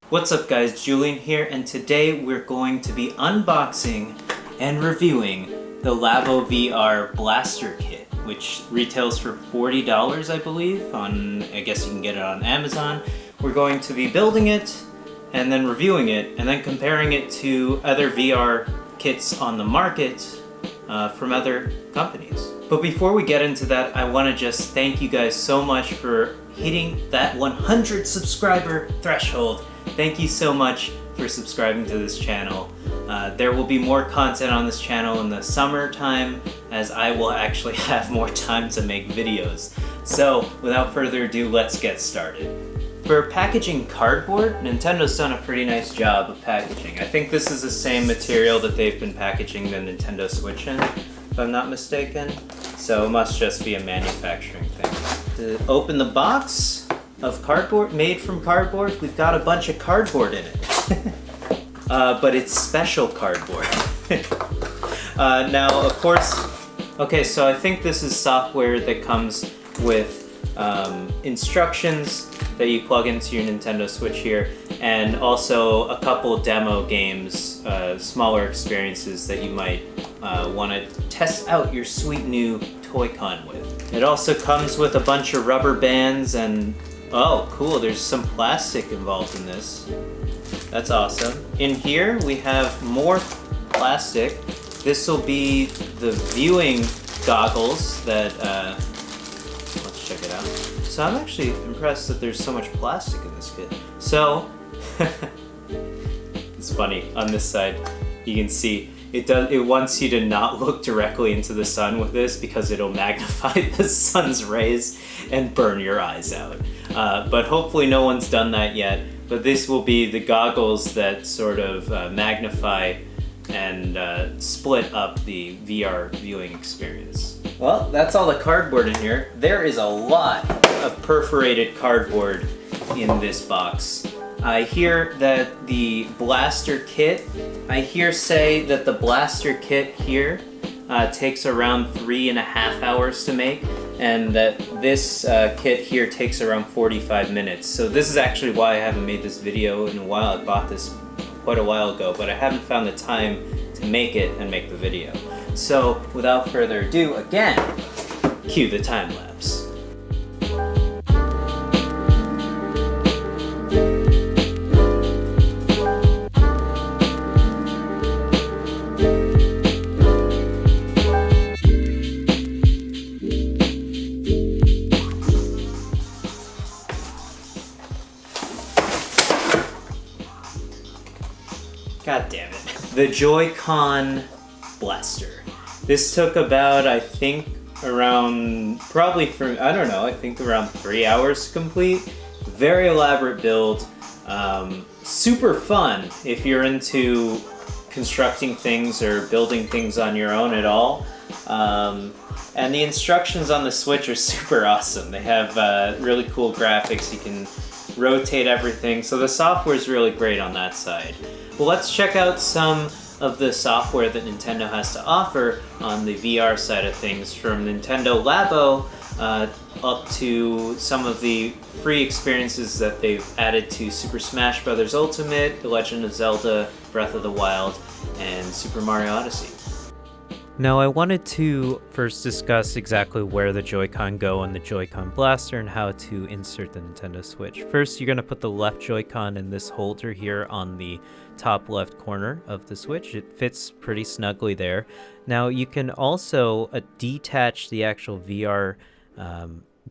What's up guys, Julien here, and today we're going to be unboxing and reviewing the Labo VR Blaster Kit, which retails for $40, I believe. I guess you can get it on Amazon. We're going to be building it, and then reviewing it, and then comparing it to other VR kits on the market from other companies. But before we get into that, I want to just thank you guys so much for hitting that 100 subscriber threshold. Thank you so much for subscribing to this channel. There will be more content on this channel in the summertime, as I will actually have more time to make videos. So without further ado, let's get started. For packaging cardboard, Nintendo's done a pretty nice job of packaging. I think this is the same material that they've been packaging the Nintendo Switch in, if I'm not mistaken. So it must just be a manufacturing thing. To open the box of cardboard, made from cardboard, we've got a bunch of cardboard in it. But it's special cardboard. Now, of course, okay, so I think this is software that comes with instructions that you plug into your Nintendo Switch here, and also a couple demo games, smaller experiences that you might want to test out your sweet new Toy-con with. It also comes with a bunch of rubber bands and, oh cool, there's some plastic involved in this. That's awesome. In here we have more plastic. This will be the viewing goggles that, let's check it out. So I'm actually impressed that there's so much plastic in this kit. So, it's funny, on this side you can see it wants you to not look directly into the sun with this because it'll magnify the sun's rays and burn your eyes out. But hopefully no one's done that yet. But this will be the goggles that sort of magnify and split up the VR viewing experience. Well, that's all the cardboard in here. There is a lot of perforated cardboard in this box. I hear that the blaster kit, say that the blaster kit here takes around 3.5 hours to make, and that this kit here takes around 45 minutes. So this is actually why I haven't made this video in a while. I bought this quite a while ago, but I haven't found the time to make it and make the video. So without further ado, again, cue the time lapse. God damn it. The Joy-Con Blaster. This took about, I think, around, I think around 3 hours to complete. Very elaborate build. Super fun if you're into constructing things or building things on your own at all. And the instructions on the Switch are super awesome. They have really cool graphics. You can rotate everything. So the software is really great on that side. Well, let's check out some of the software that Nintendo has to offer on the VR side of things, from Nintendo Labo up to some of the free experiences that they've added to Super Smash Bros. Ultimate, The Legend of Zelda, Breath of the Wild, and Super Mario Odyssey. Now, I wanted to first discuss exactly where the Joy-Con go on the Joy-Con Blaster and how to insert the Nintendo Switch. First, you're going to put the left Joy-Con in this holder here on the top left corner of the Switch. It fits pretty snugly there. Now, you can also detach the actual VR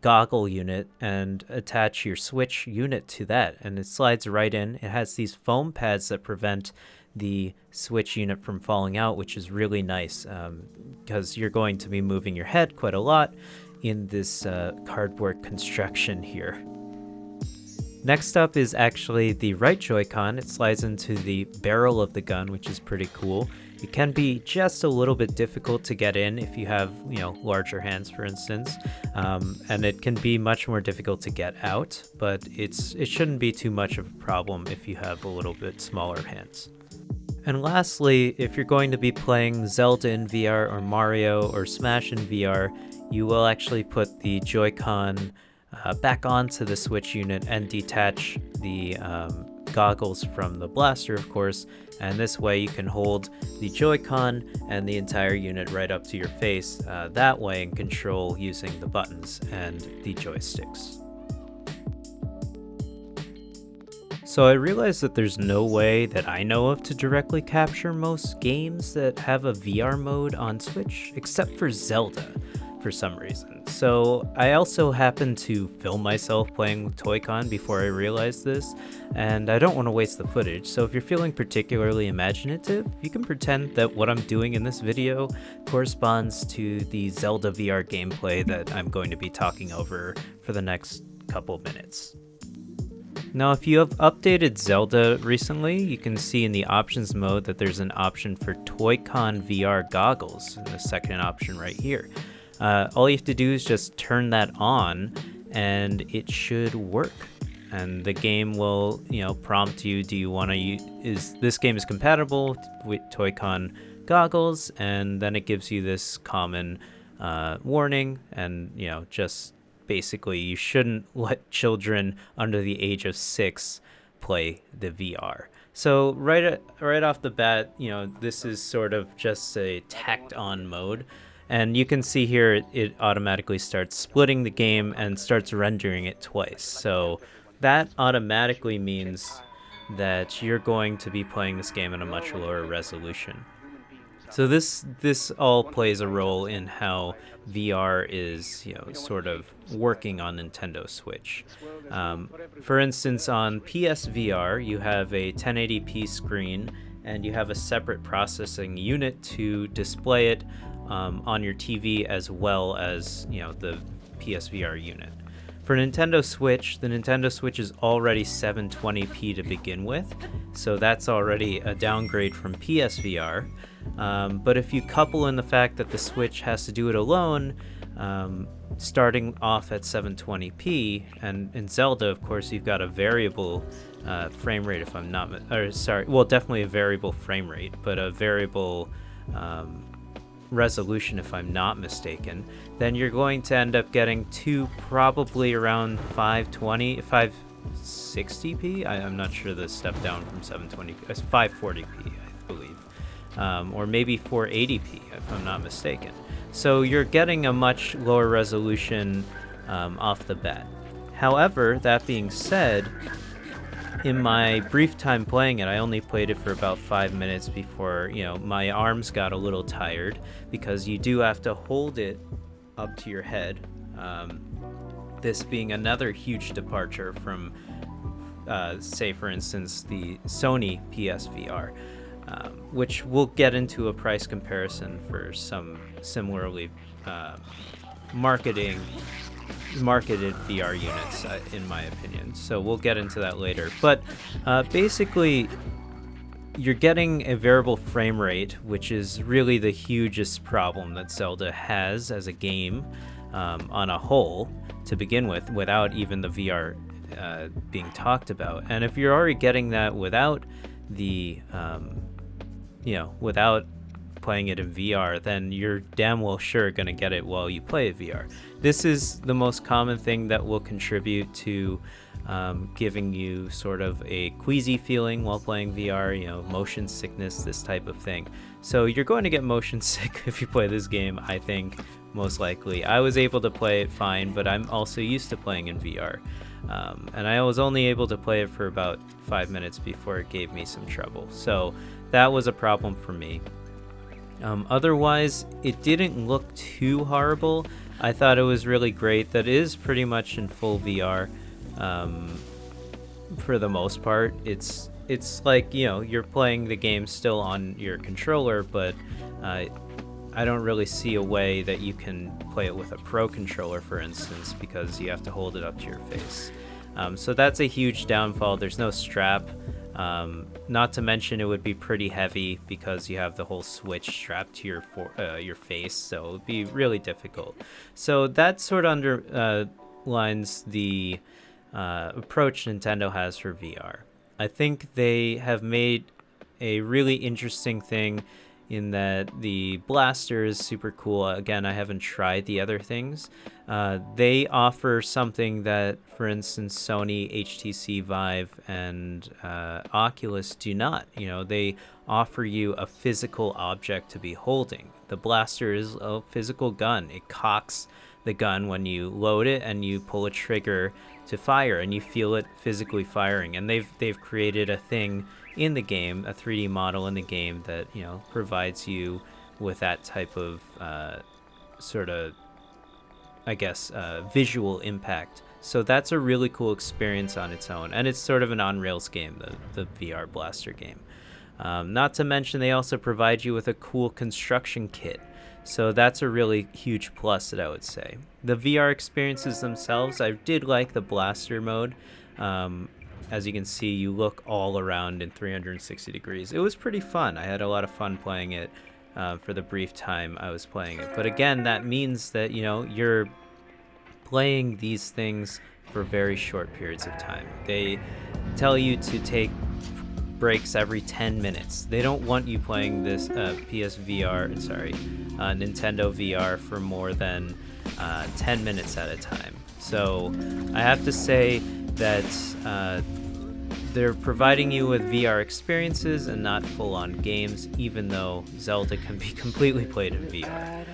goggle unit and attach your Switch unit to that, and it slides right in. It has these foam pads that prevent the Switch unit from falling out, which is really nice because you're going to be moving your head quite a lot in this cardboard construction here. Next up is actually the right Joy-Con. It slides into the barrel of the gun, which is pretty cool. It can be just a little bit difficult to get in if you have, larger hands, for instance, and it can be much more difficult to get out, but it shouldn't be too much of a problem if you have a little bit smaller hands. And lastly, if you're going to be playing Zelda in VR or Mario or Smash in VR, you will actually put the Joy-Con back onto the Switch unit and detach the goggles from the blaster, of course, and this way you can hold the Joy-Con and the entire unit right up to your face that way and control using the buttons and the joysticks. So I realized that there's no way that I know of to directly capture most games that have a VR mode on Switch, except for Zelda, for some reason. So I also happened to film myself playing with Toy-con before I realized this, and I don't want to waste the footage, so if you're feeling particularly imaginative, you can pretend that what I'm doing in this video corresponds to the Zelda VR gameplay that I'm going to be talking over for the next couple minutes. Now, if you have updated Zelda recently, you can see in the options mode that there's an option for Toy-con VR goggles, in the second option right here. All you have to do is just turn that on, and it should work. And the game will, prompt you, do you want to use, this game is compatible with Toy-con goggles? And then it gives you this common warning, and, just basically, you shouldn't let children under the age of 6 play the VR. So right off the bat, this is sort of just a tacked-on mode. And you can see here it automatically starts splitting the game and starts rendering it twice. So that automatically means that you're going to be playing this game at a much lower resolution. So this all plays a role in how VR is, sort of working on Nintendo Switch. For instance, on PSVR, you have a 1080p screen, and you have a separate processing unit to display it on your TV as well as, the PSVR unit. For Nintendo Switch, the Nintendo Switch is already 720p to begin with, so that's already a downgrade from PSVR. But if you couple in the fact that the Switch has to do it alone, starting off at 720p, and in Zelda, of course, you've got a variable frame rate, if I'm not, definitely a variable frame rate, but a variable resolution, if I'm not mistaken, then you're going to end up getting to probably around 560p. I'm not sure the step down from 720p. It's 540p, I believe. Or maybe 480p, if I'm not mistaken. So you're getting a much lower resolution off the bat. However, that being said, in my brief time playing it, I only played it for about 5 minutes before, my arms got a little tired, because you do have to hold it up to your head. This being another huge departure from, say, for instance, the Sony PSVR, which we'll get into a price comparison for some similarly marketed VR units, in my opinion. So we'll get into that later. But basically, you're getting a variable frame rate, which is really the hugest problem that Zelda has as a game on a whole to begin with, without even the VR being talked about. And if you're already getting that without the, without playing it in VR, then you're damn well sure going to get it while you play VR. This is the most common thing that will contribute to giving you sort of a queasy feeling while playing VR, motion sickness, this type of thing. So you're going to get motion sick if you play this game, I think, most likely. I was able to play it fine, but I'm also used to playing in VR. And I was only able to play it for about 5 minutes before it gave me some trouble. So that was a problem for me. Otherwise, it didn't look too horrible. I thought it was really great. That is pretty much in full VR. For the most part, it's like, you're playing the game still on your controller, but I don't really see a way that you can play it with a Pro controller, for instance, because you have to hold it up to your face. So that's a huge downfall. There's no strap. Not to mention it would be pretty heavy because you have the whole Switch strapped to your face, so it would be really difficult. So that sort of underlines the approach Nintendo has for VR. I think they have made a really interesting thing in that the blaster is super cool. Again, I haven't tried the other things. They offer something that, for instance, Sony, HTC Vive, and Oculus do not. They offer you a physical object to be holding. The blaster is a physical gun. It cocks the gun when you load it and you pull a trigger to fire, and you feel it physically firing. And they've created a thing in the game, a 3D model in the game that provides you with that type of sort of, I guess, visual impact. So that's a really cool experience on its own, and it's sort of an on-rails game, the VR Blaster game. Not to mention, they also provide you with a cool construction kit. So that's a really huge plus that I would say. The VR experiences themselves, I did like the blaster mode. As you can see, you look all around in 360 degrees. It was pretty fun. I had a lot of fun playing it for the brief time I was playing it. But again, that means that, you're playing these things for very short periods of time. They tell you to take breaks every 10 minutes. They don't want you playing this Nintendo VR for more than 10 minutes at a time. So I have to say that they're providing you with VR experiences and not full-on games, even though Zelda can be completely played in VR.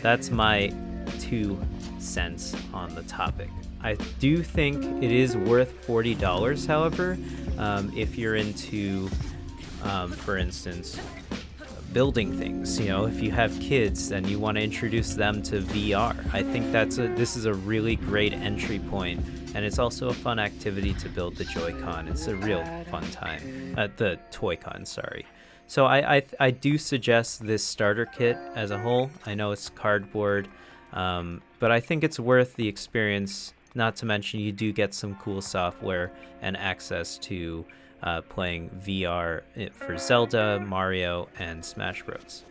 That's my 2 cents on the topic. I do think it is worth $40, however, if you're into, for instance, building things. If you have kids and you want to introduce them to VR, I think this is a really great entry point, and it's also a fun activity to build the Joy-Con. It's a real fun time. The Toy-Con, sorry. So I do suggest this starter kit as a whole. I know it's cardboard, but I think it's worth the experience. Not to mention, you do get some cool software and access to playing VR for Zelda, Mario, and Smash Bros.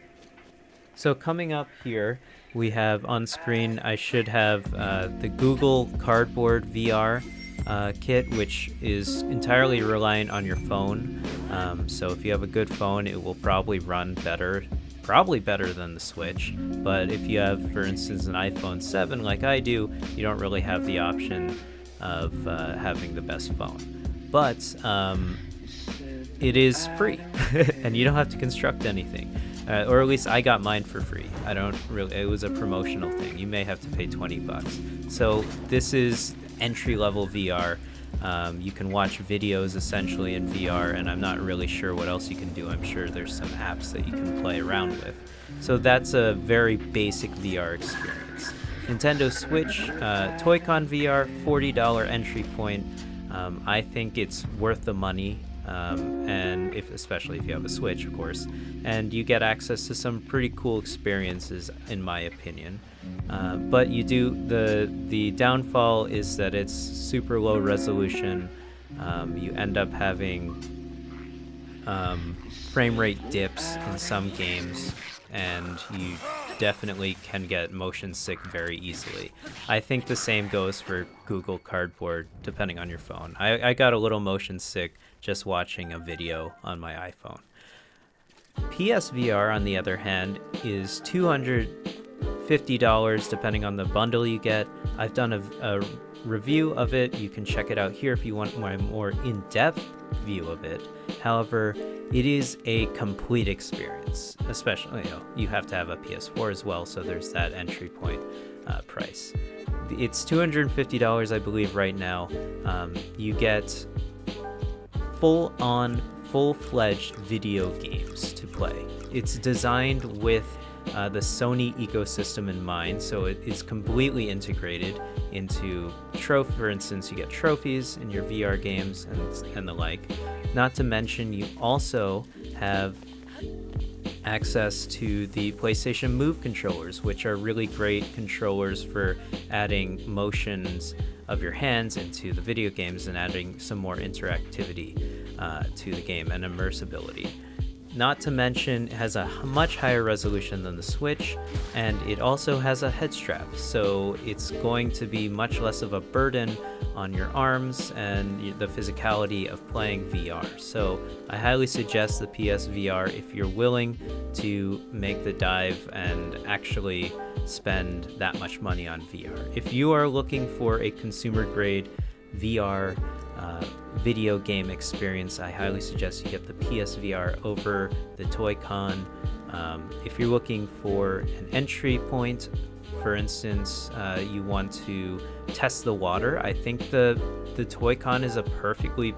So coming up here, we have on screen, I should have the Google Cardboard VR kit, which is entirely reliant on your phone. So if you have a good phone, it will probably run better than the Switch. But if you have, for instance, an iPhone 7 like I do, you don't really have the option of having the best phone. But it is free, and you don't have to construct anything. Or at least I got mine for free. It was a promotional thing. You may have to pay $20. So this is entry-level VR. You can watch videos essentially in VR, and I'm not really sure what else you can do. I'm sure there's some apps that you can play around with. So that's a very basic VR experience. Nintendo Switch, Toy-Con VR, $40 entry point. I think it's worth the money, and especially if you have a Switch, of course. And you get access to some pretty cool experiences, in my opinion. But the downfall is that it's super low resolution. You end up having frame rate dips in some games, and you definitely can get motion sick very easily. I think the same goes for Google Cardboard, depending on your phone. I got a little motion sick just watching a video on my iPhone. PSVR, on the other hand, is $250 depending on the bundle you get. I've done a review of it. You can check it out here if you want my more in-depth view of it. However, it is a complete experience, especially, you have to have a PS4 as well, so there's that entry point price. It's $250, I believe, right now. You get full-fledged video games to play. It's designed with the Sony ecosystem in mind, so it's completely integrated into for instance, you get trophies in your VR games and the like. Not to mention, you also have access to the PlayStation Move controllers, which are really great controllers for adding motions of your hands into the video games and adding some more interactivity to the game and immersibility. Not to mention, it has a much higher resolution than the Switch, and it also has a head strap, so it's going to be much less of a burden on your arms and the physicality of playing VR. So I highly suggest the PSVR if you're willing to make the dive and actually spend that much money on VR. If you are looking for a consumer grade VR video game experience, I highly suggest you get the PSVR over the Toy-con. If you're looking for an entry point, for instance, you want to test the water, I think the Toy-con is a perfectly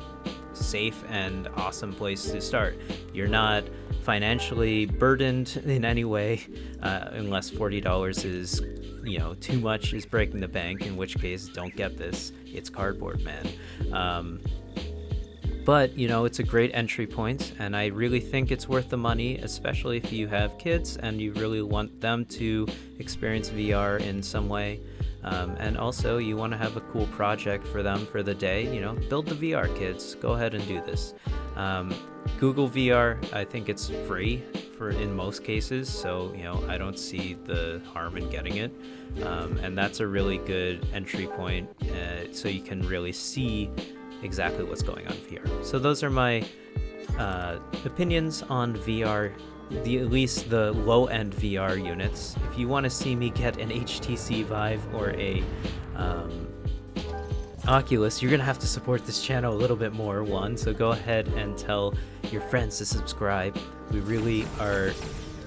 safe and awesome place to start. You're not financially burdened in any way, unless $40 is, too much, is breaking the bank, in which case don't get this. It's cardboard, man. But it's a great entry point, and I really think it's worth the money, especially if you have kids and you really want them to experience VR in some way. And also you want to have a cool project for them for the day. Build the VR, kids. Go ahead and do this. Google VR, I think it's free in most cases, so I don't see the harm in getting it. And that's a really good entry point, so you can really see exactly what's going on in VR. So those are my opinions on VR, at least the low-end VR units. If you want to see me get an HTC Vive or a Oculus, you're gonna have to support this channel a little bit more, so go ahead and tell your friends to subscribe. We really are,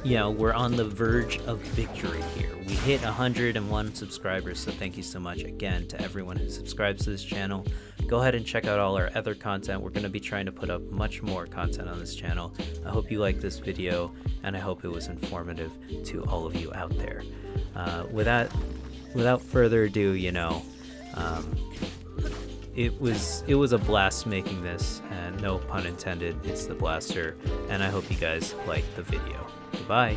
we're on the verge of victory here. We hit 101 subscribers, so thank you so much again to everyone who subscribes to this channel. Go ahead and check out all our other content. We're going to be trying to put up much more content on this channel. I hope you liked this video, and I hope it was informative to all of you out there. Without further ado, it was a blast making this, and no pun intended, it's the Blaster, and I hope you guys liked the video. Goodbye.